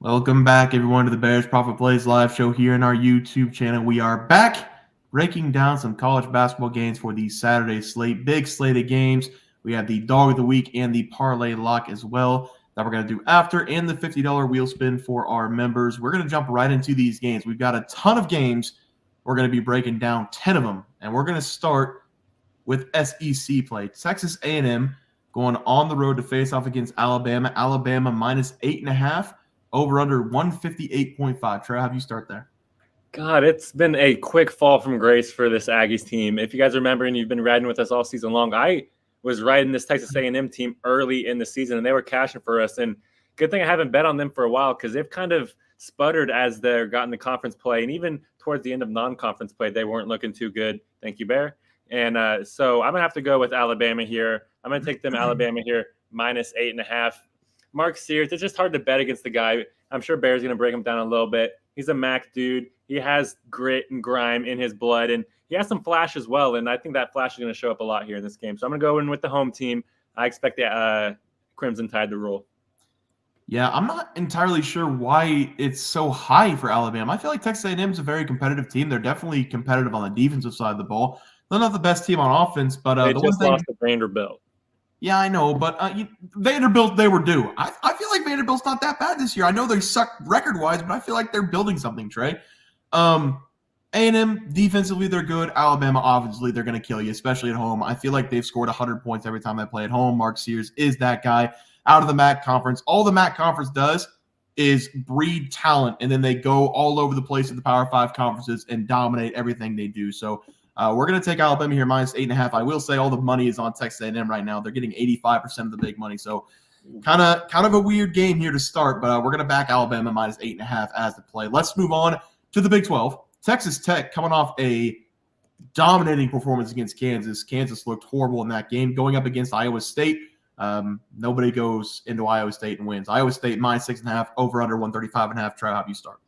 Welcome back, everyone, to the Bears Profit Plays live show here in our YouTube channel. We are back breaking down some college basketball games for the Saturday slate. Big slate of games. We have the Dog of the Week and the Parlay Lock as well that we're going to do after, and the $50 wheel spin for our members. We're going to jump right into these games. We've got a ton of games. We're going to be breaking down 10 of them, and we're going to start with SEC play. Texas A&M going on the road to face off against Alabama. Alabama minus 8.5. Over under 158.5. Trey, how do you start there? God, it's been a quick fall from grace for this Aggies team. If you guys remember and you've been riding with us all season long, I was riding this Texas A&M team early in the season, and they were cashing for us. And good thing I haven't bet on them for a while because they've kind of sputtered as they've gotten the conference play. And even towards the end of non-conference play, they weren't looking too good. Thank you, Bear. And so I'm going to have to go with Alabama here. I'm going to take them Alabama here, minus 8.5. Mark Sears, it's just hard to bet against the guy. I'm sure Bear's going to break him down a little bit. He's a MAC dude. He has grit and grime in his blood, and he has some flash as well, and I think that flash is going to show up a lot here in this game. So I'm going to go in with the home team. I expect the Crimson Tide to roll. Yeah, I'm not entirely sure why it's so high for Alabama. I feel like Texas A&M is a very competitive team. They're definitely competitive on the defensive side of the ball. They're not the best team on offense, but they just lost to Vanderbilt. Yeah, I know, but Vanderbilt, they were due. I feel like Vanderbilt's not that bad this year. I know they suck record-wise, but I feel like they're building something, Trey. A&M, defensively, they're good. Alabama, offensively, they're going to kill you, especially at home. I feel like they've scored 100 points every time they play at home. Mark Sears is that guy out of the MAC conference. All the MAC conference does is breed talent, and then they go all over the place at the Power 5 conferences and dominate everything they do. So we're going to take Alabama here minus 8.5. I will say all the money is on Texas A&M right now. They're getting 85% of the big money. So kind of a weird game here to start, but we're going to back Alabama minus 8.5 as the play. Let's move on to the Big 12. Texas Tech coming off a dominating performance against Kansas. Kansas looked horrible in that game. Going up against Iowa State, nobody goes into Iowa State and wins. Iowa State minus 6.5, over under 135.5. Try how you start.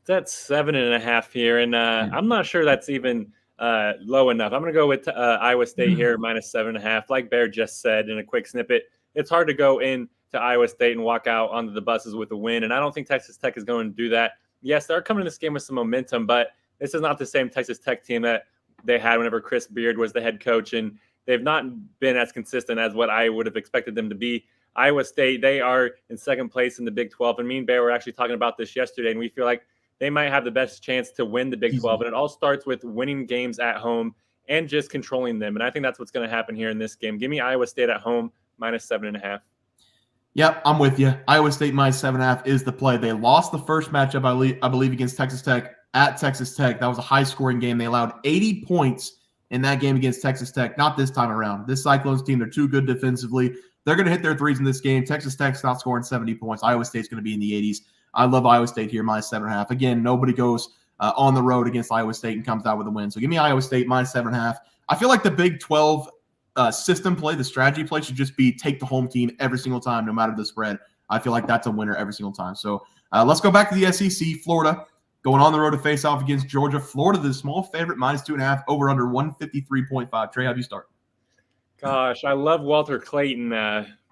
That's 7.5 here, and I'm not sure that's even low enough. I'm going to go with Iowa State here, minus 7.5. Like Bear just said in a quick snippet, it's hard to go into Iowa State and walk out onto the buses with a win, and I don't think Texas Tech is going to do that. Yes, they're coming to this game with some momentum, but this is not the same Texas Tech team that they had whenever Chris Beard was the head coach, and they've not been as consistent as what I would have expected them to be. Iowa State, they are in second place in the Big 12, and me and Bear were actually talking about this yesterday, and we feel like they might have the best chance to win the Big 12, and it all starts with winning games at home and just controlling them, and I think that's what's going to happen here in this game. Give me Iowa State at home, minus 7.5. Yep, I'm with you. Iowa State minus 7.5 is the play. They lost the first matchup, I believe, against Texas Tech at Texas Tech. That was a high-scoring game. They allowed 80 points in that game against Texas Tech. Not this time around. This Cyclones team, they're too good defensively. They're going to hit their threes in this game. Texas Tech's not scoring 70 points. Iowa State's going to be in the 80s. I love Iowa State here, minus 7.5. Again, nobody goes on the road against Iowa State and comes out with a win. So give me Iowa State minus 7.5. I feel like the Big 12 system play, the strategy play should just be take the home team every single time, no matter the spread. I feel like that's a winner every single time. So let's go back to the SEC. Florida going on the road to face off against Georgia. Florida, the small favorite, minus 2.5, over under 153.5. Trey, how do you start? Gosh, I love Walter Clayton,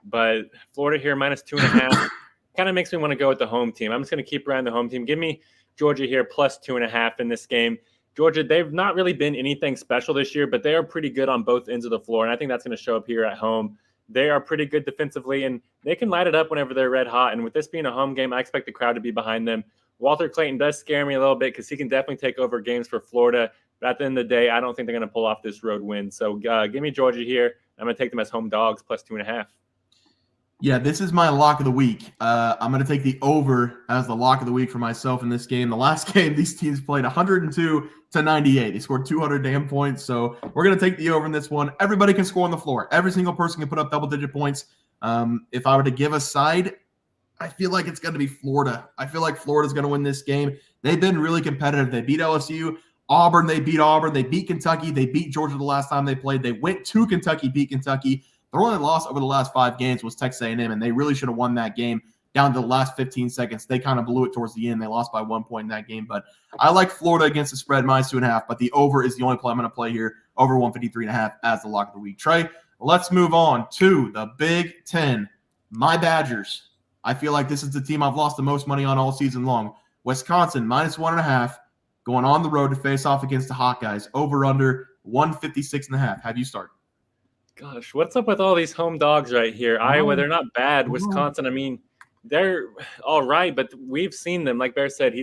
but Florida here, minus 2.5. Kind of makes me want to go with the home team. I'm just going to keep around the home team. Give me Georgia here, plus 2.5 in this game. Georgia, they've not really been anything special this year, but they are pretty good on both ends of the floor, and I think that's going to show up here at home. They are pretty good defensively, and they can light it up whenever they're red hot. And with this being a home game, I expect the crowd to be behind them. Walter Clayton does scare me a little bit because he can definitely take over games for Florida. But at the end of the day, I don't think they're going to pull off this road win. So give me Georgia here. I'm going to take them as home dogs, plus 2.5. Yeah, this is my lock of the week. I'm going to take the over as the lock of the week for myself in this game. The last game, these teams played 102 to 98. They scored 200 damn points. So we're going to take the over in this one. Everybody can score on the floor. Every single person can put up double-digit points. If I were to give a side, I feel like it's going to be Florida. I feel like Florida's going to win this game. They've been really competitive. They beat LSU. Auburn, they beat Auburn. They beat Kentucky. They beat Georgia the last time they played. They went to Kentucky, beat Kentucky. Their only loss over the last 5 games was Texas A&M, and they really should have won that game down to the last 15 seconds. They kind of blew it towards the end. They lost by 1 point in that game. But I like Florida against the spread, minus 2.5. But the over is the only play I'm going to play here, over 153.5 as the lock of the week. Trey, let's move on to the Big Ten. My Badgers. I feel like this is the team I've lost the most money on all season long. Wisconsin, -1.5, going on the road to face off against the Hawkeyes. Over under 156.5. Have you start? Gosh, what's up with all these home dogs right here? Iowa, they're not bad. Wisconsin, I mean, they're all right, but we've seen them. Like Bear said,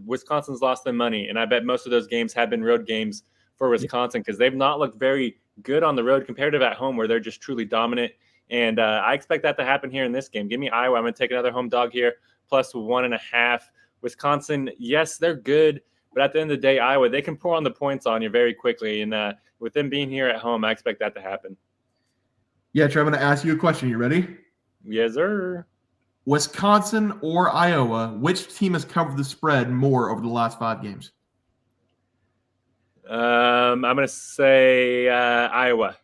Wisconsin's lost them money, and I bet most of those games have been road games for Wisconsin because they've not looked very good on the road compared to at home where they're just truly dominant. And I expect that to happen here in this game. Give me Iowa. I'm going to take another home dog here, +1.5. Wisconsin, yes, they're good, but at the end of the day, Iowa, they can pour on the points on you very quickly. And with them being here at home, I expect that to happen. Yeah, Trey, I'm going to ask you a question. You ready? Yes, sir. Wisconsin or Iowa, which team has covered the spread more over the last 5 games? I'm going to say Iowa.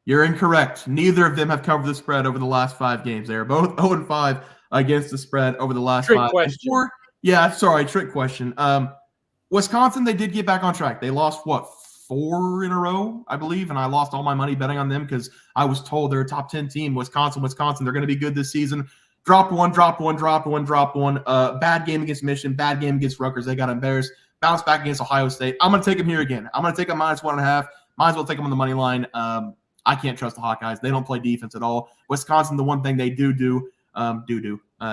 You're incorrect. Neither of them have covered the spread over the last 5 games. They are both 0-5 against the spread over the last 5. Trick question. Wisconsin, they did get back on track. They lost, 4 in a row, I believe, and I lost all my money betting on them because I was told they're a top 10 team. Wisconsin, they're going to be good this season. Dropped one. Bad game against Michigan, bad game against Rutgers. They got embarrassed. Bounced back against Ohio State. I'm going to take them here again. I'm going to take them -1.5. Might as well take them on the money line. I can't trust the Hawkeyes. They don't play defense at all. Wisconsin, the one thing they do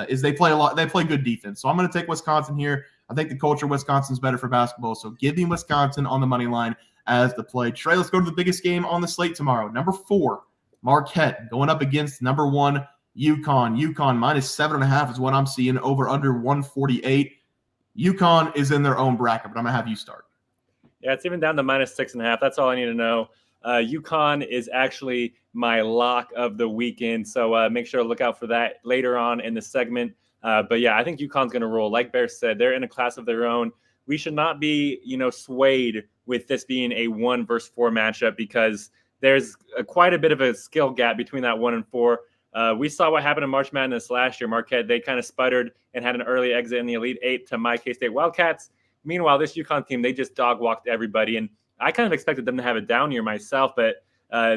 is they play a lot. They play good defense. So I'm going to take Wisconsin here. I think the culture of Wisconsin's better for basketball. So give me Wisconsin on the money line as the play. Trey, let's go to the biggest game on the slate tomorrow. Number 4, Marquette going up against number 1, Yukon. Yukon -7.5 is what I'm seeing. Over under 148. Yukon is in their own bracket, but I'm going to have you start. Yeah, it's even down to -6.5. That's all I need to know. Yukon is actually my lock of the weekend, so make sure to look out for that later on in the segment. But yeah, I think Yukon's going to roll. Like Bear said, they're in a class of their own. We should not be, swayed with this being a 1 versus 4 matchup because there's quite a bit of a skill gap between that 1 and 4. We saw what happened in March Madness last year. Marquette, they kind of sputtered and had an early exit in the Elite 8 to my K-State Wildcats. Meanwhile, this Yukon team, they just dog-walked everybody, and I kind of expected them to have a down year myself, but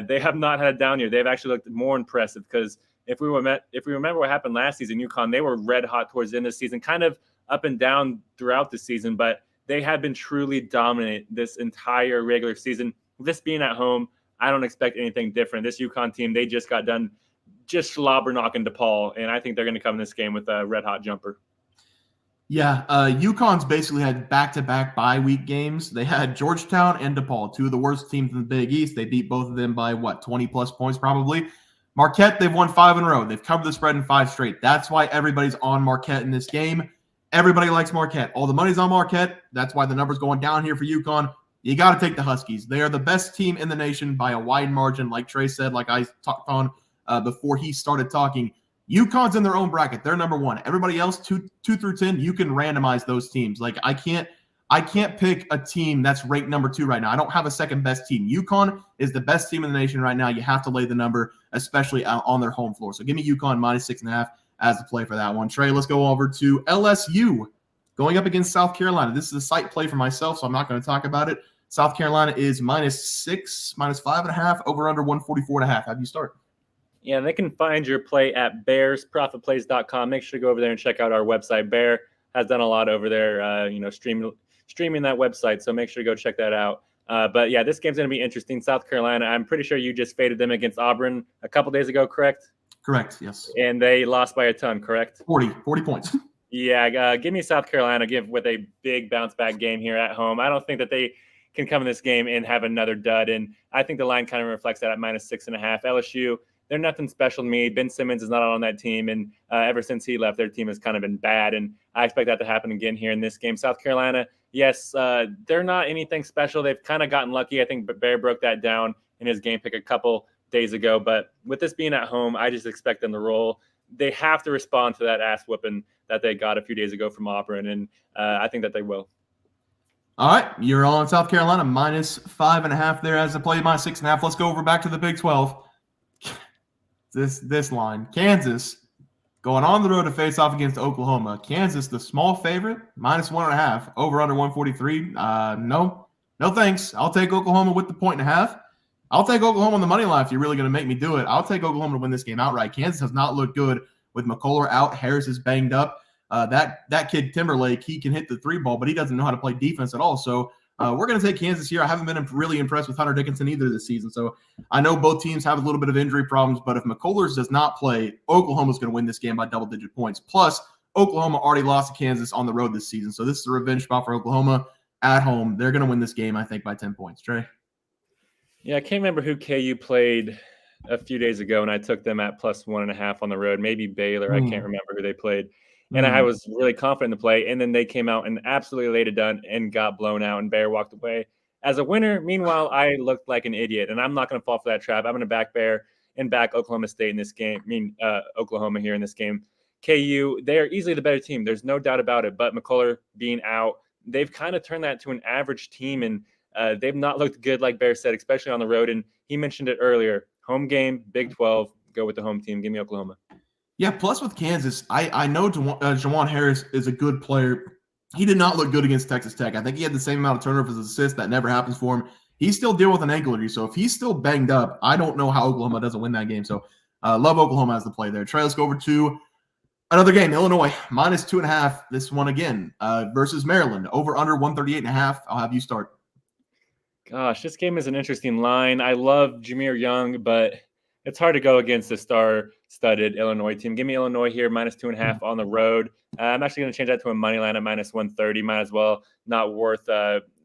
they have not had a down year. They've actually looked more impressive because if we remember what happened last season, Yukon, they were red hot towards the end of the season, kind of up and down throughout the season, but they have been truly dominant this entire regular season. This being at home, I don't expect anything different. This Yukon team, they just got done just slobber knocking DePaul, and I think they're going to come in this game with a red hot jumper. Yeah, UConn's basically had back-to-back bye week games. They had Georgetown and DePaul, 2 of the worst teams in the Big East. They beat both of them by, 20-plus points probably. Marquette, they've won 5 in a row. They've covered the spread in 5 straight. That's why everybody's on Marquette in this game. Everybody likes Marquette. All the money's on Marquette. That's why the number's going down here for UConn. You got to take the Huskies. They are the best team in the nation by a wide margin, like Trey said, like I talked on before he started talking. UConn's in their own bracket. They're number 1. Everybody else, 2 through 10, you can randomize those teams. Like I can't pick a team that's ranked number 2 right now. I don't have a second best team. UConn is the best team in the nation right now. You have to lay the number, especially on their home floor. So give me UConn -6.5 as the play for that one. Trey, let's go over to LSU going up against South Carolina. This is a site play for myself, so I'm not going to talk about it. South Carolina is -6, -5.5, over under 144.5. Have you start? Yeah, they can find your play at bearsprofitplays.com. Make sure to go over there and check out our website. Bear has done a lot over there, streaming that website. So make sure to go check that out. But yeah, this game's going to be interesting. South Carolina, I'm pretty sure you just faded them against Auburn a couple days ago, correct? Correct, yes. And they lost by a ton, correct? 40 points. Yeah, give me South Carolina with a big bounce back game here at home. I don't think that they can come in this game and have another dud. And I think the line kind of reflects that at -6.5. LSU, they're nothing special to me. Ben Simmons is not on that team, and ever since he left, their team has kind of been bad, and I expect that to happen again here in this game. South Carolina, yes, they're not anything special. They've kind of gotten lucky. I think Bear broke that down in his game pick a couple days ago, but with this being at home, I just expect them to roll. They have to respond to that ass whooping that they got a few days ago from Auburn, and I think that they will. All right, you're on South Carolina, -5.5 there as the play, -6.5. Let's go over back to the Big 12. This line, Kansas going on the road to face off against Oklahoma. Kansas, the small favorite, -1.5, over under 143. No thanks. I'll take Oklahoma with the 1.5. I'll take Oklahoma on the money line if you're really going to make me do it. I'll take Oklahoma to win this game outright. Kansas has not looked good with McCullough out, Harris is banged up. That kid Timberlake, he can hit the three ball, but he doesn't know how to play defense at all. So we're going to take Kansas here. I haven't been really impressed with Hunter Dickinson either this season. So I know both teams have a little bit of injury problems, but if McCullers does not play, Oklahoma's going to win this game by double-digit points. Plus, Oklahoma already lost to Kansas on the road this season. So this is a revenge spot for Oklahoma at home. They're going to win this game, I think, by 10 points. Trey? Yeah, I can't remember who KU played a few days ago, and I took them at +1.5 on the road. Maybe Baylor. I can't remember who they played. And I was really confident in the play, and then they came out and absolutely laid it down and got blown out, and Bear walked away as a winner. Meanwhile, I looked like an idiot, and I'm not going to fall for that trap. I'm going to back Bear and back Oklahoma State in this game. Oklahoma here in this game. KU, they are easily the better team. There's no doubt about it. But McCullough being out, they've kind of turned that to an average team, and they've not looked good, like Bear said, especially on the road. And he mentioned it earlier. Home game, Big 12, go with the home team. Give me Oklahoma. Yeah, plus with Kansas, I know Jawan Harris is a good player. He did not look good against Texas Tech. I think he had the same amount of turnovers as assists. That never happens for him. He's still dealing with an ankle injury. So if he's still banged up, I don't know how Oklahoma doesn't win that game. So love Oklahoma as the play there. Trey, let's go over to another game. Illinois, -2.5. This one again versus Maryland. Over under 138.5. I'll have you start. Gosh, this game is an interesting line. I love Jameer Young, but it's hard to go against the star-studded Illinois team. Give me Illinois here, -2.5 on the road. I'm actually going to change that to a money line at -130. Might as well. Not worth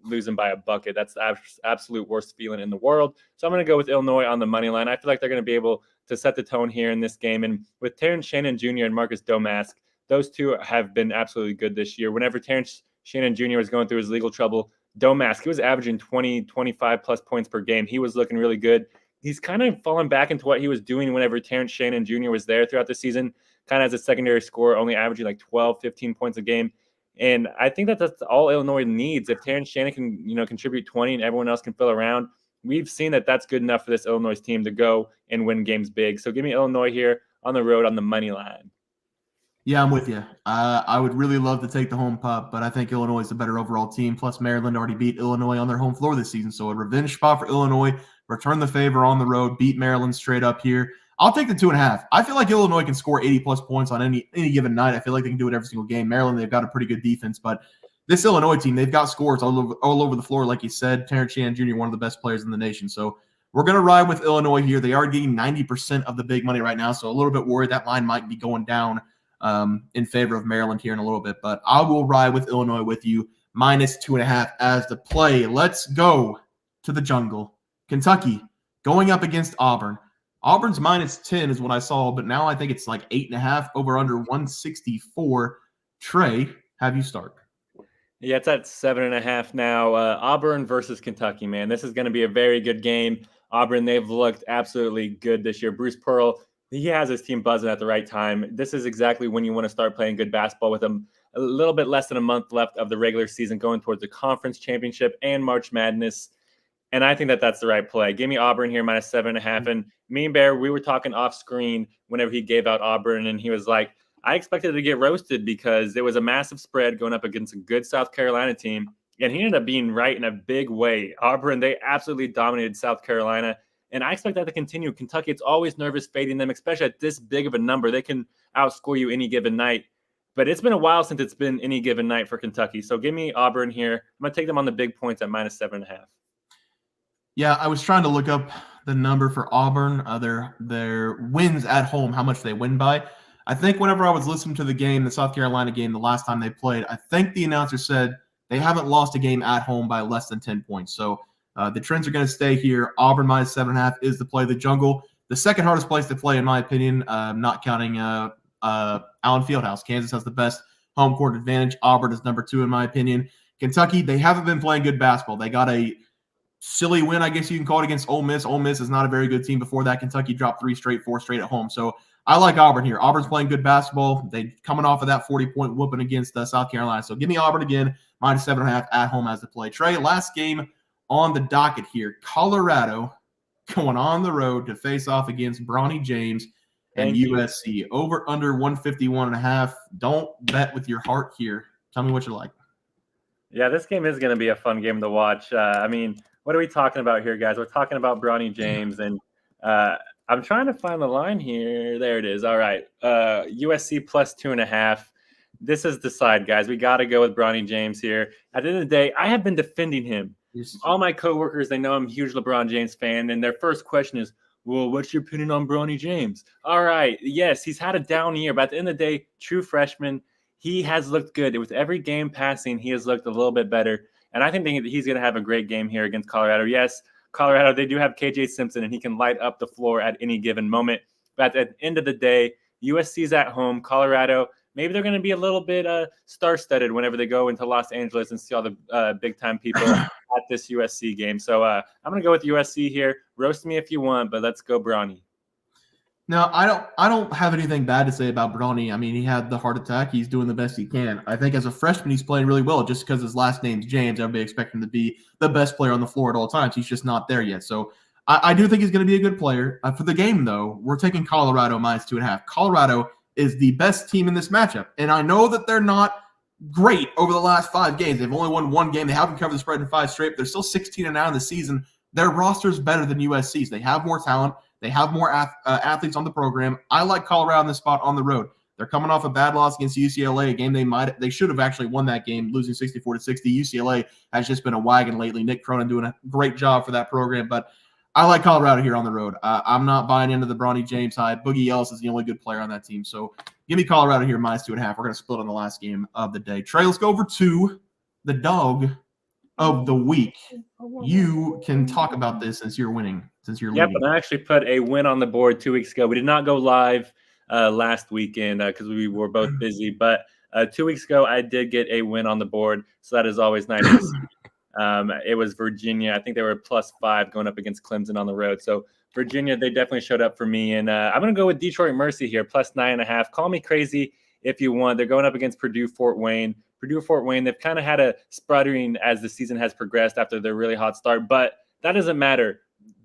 losing by a bucket. That's the absolute worst feeling in the world. So I'm going to go with Illinois on the money line. I feel like they're going to be able to set the tone here in this game. And with Terrence Shannon Jr. and Marcus Domask, those two have been absolutely good this year. Whenever Terrence Shannon Jr. was going through his legal trouble, Domask, he was averaging 20, 25-plus points per game. He was looking really good. He's kind of fallen back into what he was doing whenever Terrence Shannon Jr. was there throughout the season, kind of as a secondary scorer, only averaging like 12, 15 points a game. And I think that that's all Illinois needs. If Terrence Shannon can, contribute 20 and everyone else can fill around, we've seen that that's good enough for this Illinois team to go and win games big. So give me Illinois here on the road on the money line. Yeah, I'm with you. I would really love to take the home pup, but I think Illinois is the better overall team. Plus, Maryland already beat Illinois on their home floor this season. So a revenge spot for Illinois. Return the favor on the road. Beat Maryland straight up here. I'll take the 2.5. I feel like Illinois can score 80-plus points on any given night. I feel like they can do it every single game. Maryland, they've got a pretty good defense. But this Illinois team, they've got scores all over the floor, like you said. Terrence Shannon Jr., one of the best players in the nation. So we're going to ride with Illinois here. They are getting 90% of the big money right now, so a little bit worried that line might be going down in favor of Maryland here in a little bit. But I will ride with Illinois with you, -2.5 as the play. Let's go to the jungle. Kentucky going up against Auburn. Auburn's -10 is what I saw, but now I think it's like 8.5 over under 164. Trey, have you start? Yeah, it's at 7.5 now. Auburn versus Kentucky, man. This is going to be a very good game. Auburn, they've looked absolutely good this year. Bruce Pearl, he has his team buzzing at the right time. This is exactly when you want to start playing good basketball with them. A little bit less than a month left of the regular season, going towards the conference championship and March Madness. And I think that that's the right play. Give me Auburn here, -7.5. And me and Bear, we were talking off screen whenever he gave out Auburn, and he was like, I expected to get roasted because there was a massive spread going up against a good South Carolina team. And he ended up being right in a big way. Auburn, they absolutely dominated South Carolina. And I expect that to continue. Kentucky, it's always nervous fading them, especially at this big of a number. They can outscore you any given night. But it's been a while since it's been any given night for Kentucky. So give me Auburn here. I'm going to take them on the big points at -7.5. Yeah, I was trying to look up the number for Auburn, their wins at home, how much they win by. I think whenever I was listening to the game, the South Carolina game, the last time they played, I think the announcer said they haven't lost a game at home by less than 10 points. So the trends are going to stay here. Auburn -7.5 is the play. The jungle, the second hardest place to play, in my opinion, not counting Allen Fieldhouse. Kansas has the best home court advantage. Auburn is number 2, in my opinion. Kentucky, they haven't been playing good basketball. They got a silly win, I guess you can call it, against Ole Miss. Ole Miss is not a very good team. Before that, Kentucky dropped 3 straight, 4 straight at home. So I like Auburn here. Auburn's playing good basketball. They coming off of that 40-point whooping against South Carolina. So give me Auburn again, -7.5 at home as the play. Trey, last game on the docket here. Colorado going on the road to face off against Bronny James and USC. Over under 151.5. Don't bet with your heart here. Tell me what you like. Yeah, this game is going to be a fun game to watch. What are we talking about here, guys? We're talking about Bronny James, and I'm I'm trying to find the line here. There it is. All right. USC plus 2.5. This is the side, guys. We got to go with Bronny James here. At the end of the day, I have been defending him. All my coworkers, they know I'm a huge LeBron James fan, and their first question is, well, what's your opinion on Bronny James? All right. Yes, he's had a down year, but at the end of the day, true freshman, he has looked good. With every game passing, he has looked a little bit better. And I think he's going to have a great game here against Colorado. Yes, Colorado, they do have KJ Simpson, and he can light up the floor at any given moment. But at the end of the day, USC's at home. Colorado, maybe they're going to be a little bit star-studded whenever they go into Los Angeles and see all the big-time people at this USC game. So I'm going to go with USC here. Roast me if you want, but let's go Bronny. No, I don't have anything bad to say about Bronny. I mean, he had the heart attack. He's doing the best he can. I think as a freshman, he's playing really well. Just because his last name's James, everybody expects him to be the best player on the floor at all times. He's just not there yet. So I do think he's going to be a good player. For the game, though, we're taking Colorado minus 2.5. Colorado is the best team in this matchup. And I know that they're not great over the last 5 games. They've only won 1 game. They haven't covered the spread in 5 straight. But they're still 16-9 in the season. Their roster's better than USC's. They have more talent. They have more athletes on the program. I like Colorado in this spot on the road. They're coming off a bad loss against UCLA, a game they should have actually won that game, losing 64-60. UCLA has just been a wagon lately. Nick Cronin doing a great job for that program, but I like Colorado here on the road. I'm not buying into the Bronny James hype. Boogie Ellis is the only good player on that team, so give me Colorado here minus 2.5. We're going to split on the last game of the day. Trey, let's go over to the dog of the week. You can talk about this since you're winning, since you're leading. Yep, and I actually put a win on the board 2 weeks ago. We did not go live last weekend because we were both busy, but 2 weeks ago I did get a win on the board, so that is always nice to see. It was Virginia. I think they were +5 going up against Clemson on the road. So Virginia, they definitely showed up for me, and I'm going to go with Detroit Mercy here, +9.5. Call me crazy if you want. They're going up against Purdue-Fort Wayne. Purdue-Fort Wayne, they've kind of had a sputtering as the season has progressed after their really hot start, but that doesn't matter.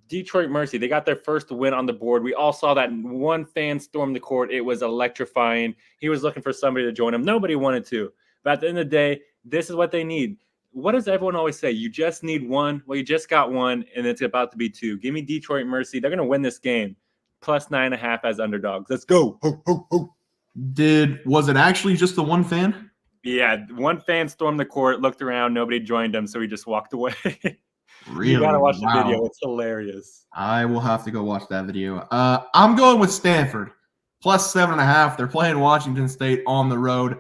Detroit Mercy, they got their first win on the board. We all saw that one fan storm the court. It was electrifying. He was looking for somebody to join him. Nobody wanted to. But at the end of the day, this is what they need. What does everyone always say? You just need one. Well, you just got one, and it's about to be 2. Give me Detroit Mercy. They're going to win this game. +9.5 as underdogs. Let's go. Ho, ho, ho. Was it actually just the one fan? Yeah, one fan stormed the court, looked around, nobody joined him, so he just walked away. Really? You gotta watch the video. It's hilarious. I will have to go watch that video. I'm going with Stanford. +7.5. They're playing Washington State on the road.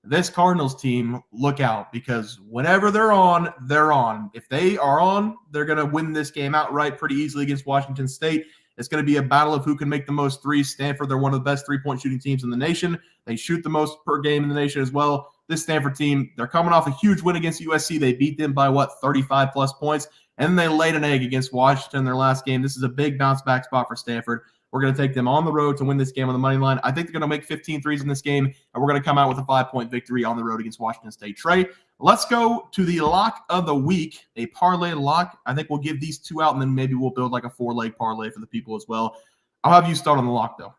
This Cardinals team, look out, because whenever they're on, they're on. If they are on, they're going to win this game outright pretty easily against Washington State. It's going to be a battle of who can make the most threes. Stanford, they're one of the best three-point shooting teams in the nation. They shoot the most per game in the nation as well. This Stanford team, they're coming off a huge win against USC. They beat them by, 35-plus points, and they laid an egg against Washington in their last game. This is a big bounce-back spot for Stanford. We're going to take them on the road to win this game on the money line. I think they're going to make 15 threes in this game, and we're going to come out with a 5-point victory on the road against Washington State. Trey, let's go to the lock of the week, a parlay lock. I think we'll give these 2 out, and then maybe we'll build like a 4-leg parlay for the people as well. I'll have you start on the lock, though.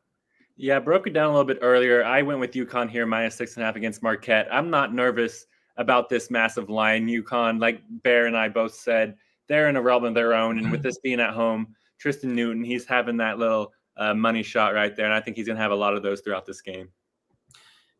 Yeah, I broke it down a little bit earlier. I went with Yukon here, -6.5 against Marquette. I'm not nervous about this massive line. Yukon, like Bear and I both said, they're in a realm of their own, and with this being at home, Tristan Newton, he's having that little money shot right there, and I think he's going to have a lot of those throughout this game.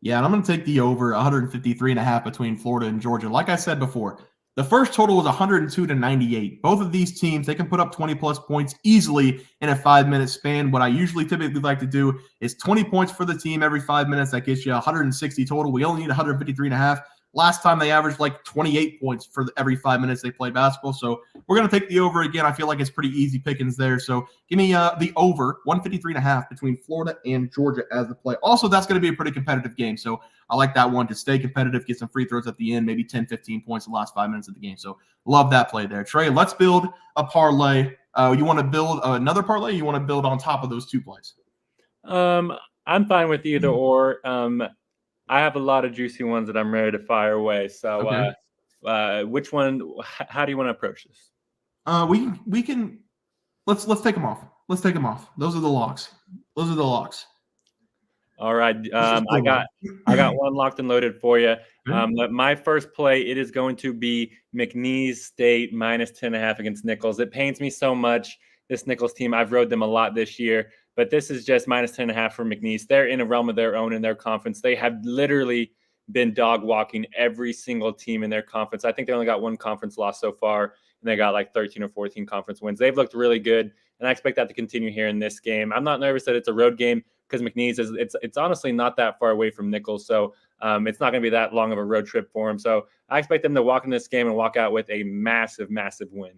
Yeah, and I'm going to take the over 153.5 between Florida and Georgia. Like I said before, the first total was 102-98. Both of these teams, they can put up 20-plus points easily in a 5-minute span. What I typically like to do is 20 points for the team every 5 minutes. That gets you 160 total. We only need 153.5. Last time they averaged like 28 points for every 5 minutes they played basketball. So we're going to take the over again. I feel like it's pretty easy pickings there. So give me the over 153.5 between Florida and Georgia as the play. Also, that's going to be a pretty competitive game. So I like that one to stay competitive, get some free throws at the end, maybe 10, 15 points in the last 5 minutes of the game. So love that play there. Trey, let's build a parlay. You want to build another parlay? Or you want to build on top of those 2 plays? I'm fine with either or. I have a lot of juicy ones that I'm ready to fire away. So, okay. Which one? How do you want to approach this? We can. Let's take them off. Let's take them off. Those are the locks. All right. I got one locked and loaded for you. My first play, it is going to be McNeese State -10.5 against Nichols. It pains me so much. this Nichols team. I've rode them a lot this year, but this is just minus 10.5 for McNeese. They're in a realm of their own in their conference. They have literally been dog walking every single team in their conference. I think they only got one conference loss so far, and they got like 13 or 14 conference wins. They've looked really good, and I expect that to continue here in this game. I'm not nervous that it's a road game because McNeese it's honestly not that far away from Nichols, so it's not going to be that long of a road trip for them. So I expect them to walk in this game and walk out with a massive, massive win.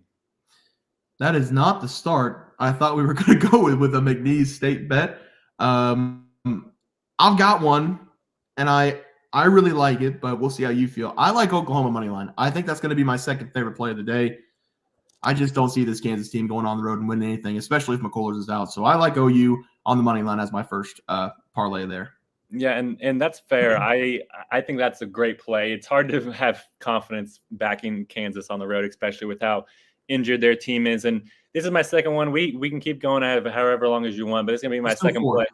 That is not the start I thought we were going to go with a McNeese State bet. I've got one, and I really like it, but we'll see how you feel. I like Oklahoma money line. I think that's going to be my second favorite play of the day. I just don't see this Kansas team going on the road and winning anything, especially if McCullers is out. So I like OU on the money line as my first parlay there. Yeah, and that's fair. I think that's a great play. It's hard to have confidence backing Kansas on the road, especially with how injured their team is. And this is my second one. We can keep going however long as you want, but it's going to be my second play.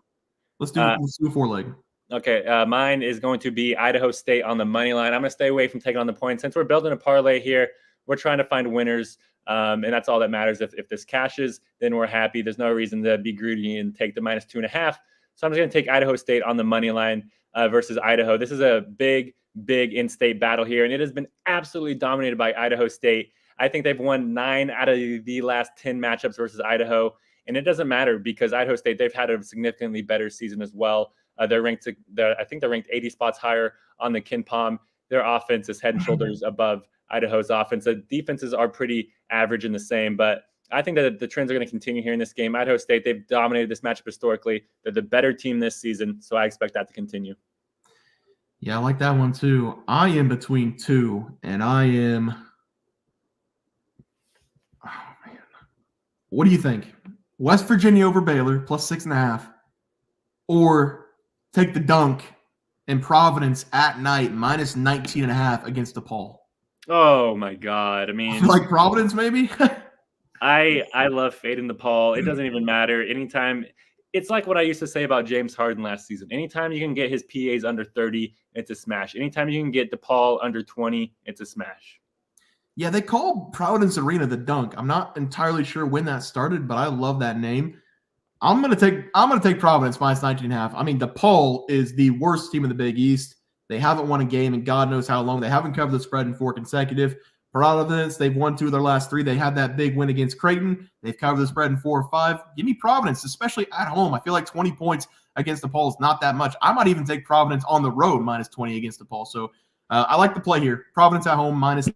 Let's do a 4-leg. Okay, mine is going to be Idaho State on the money line. I'm going to stay away from taking on the points. Since we're building a parlay here, we're trying to find winners, and that's all that matters. If this cashes, then we're happy. There's no reason to be greedy and take the minus 2.5. So I'm just going to take Idaho State on the money line versus Idaho. This is a big in-state battle here, and it has been absolutely dominated by Idaho State. I think they've won 9 out of the last 10 matchups versus Idaho, and it doesn't matter because Idaho State, they've had a significantly better season as well. I think they're ranked 80 spots higher on the KenPom. Their offense is head and shoulders above Idaho's offense. The defenses are pretty average and the same, but I think that the trends are going to continue here in this game. Idaho State, they've dominated this matchup historically. They're the better team this season, so I expect that to continue. Yeah, I like that one too. I am between two, and I am – oh, man. What do you think? West Virginia over Baylor plus 6.5, or take the dunk in Providence at night minus 19.5 against DePaul? Oh, my God. I mean – like Providence maybe? I love fading DePaul. It doesn't even matter. Anytime – it's like what I used to say about James Harden last season. Anytime you can get his PAs under 30, it's a smash. Anytime you can get DePaul under 20, it's a smash. Yeah, they call Providence Arena the Dunk. I'm not entirely sure when that started, but I love that name. I'm gonna take Providence minus 19.5. I mean, DePaul is the worst team in the Big East. They haven't won a game in God knows how long. They haven't covered the spread in 4 consecutive. Providence, they've won 2 of their last 3. They had that big win against Creighton. They've covered the spread in 4 or 5. Give me Providence, especially at home. I feel like 20 points against DePaul is not that much. I might even take Providence on the road minus 20 against DePaul. So I like the play here. Providence at home minus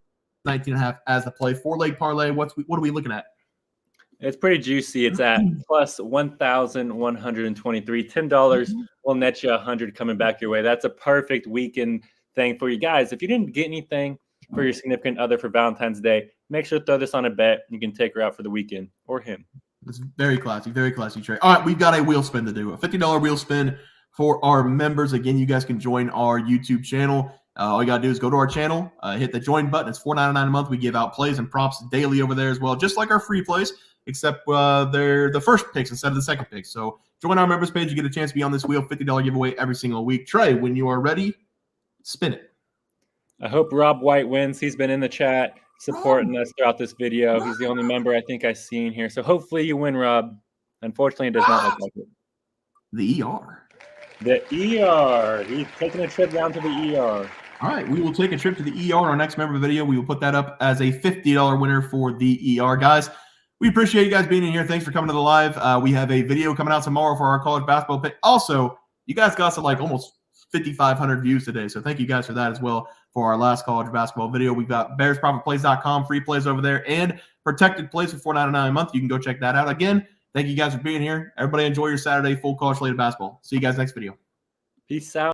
19.5 as the play. 4-leg parlay. What are we looking at? It's pretty juicy. It's at plus 1,123. $10 will net you 100 coming back your way. That's a perfect weekend thing for you guys. If you didn't get anything for your significant other for Valentine's Day, make sure to throw this on a bet. You can take her out for the weekend, or him. It's very classy, Trey. All right, we've got a wheel spin to do. A $50 wheel spin for our members. Again, you guys can join our YouTube channel. All you got to do is go to our channel, hit the join button. It's $4.99 a month. We give out plays and props daily over there as well, just like our free plays, except they're the first picks instead of the second picks. So join our members page. You get a chance to be on this wheel, $50 giveaway every single week. Trey, when you are ready, spin it. I hope Rob White wins. He's been in the chat supporting us throughout this video. He's the only member I think I've seen here. So hopefully you win, Rob. Unfortunately, it does not look like it. The ER. The ER. He's taking a trip down to the ER. All right, we will take a trip to the ER in our next member video. We will put that up as a $50 winner for the ER. Guys, we appreciate you guys being in here. Thanks for coming to the live. We have a video coming out tomorrow for our college basketball pick. Also, you guys got some like almost 5,500 views today, so thank you guys for that as well for our last college basketball video. We've got BearsProfitPlays.com, free plays over there, and protected plays for $4.99 a month. You can go check that out. Again, thank you guys for being here. Everybody enjoy your Saturday full college slated basketball. See you guys next video. Peace out.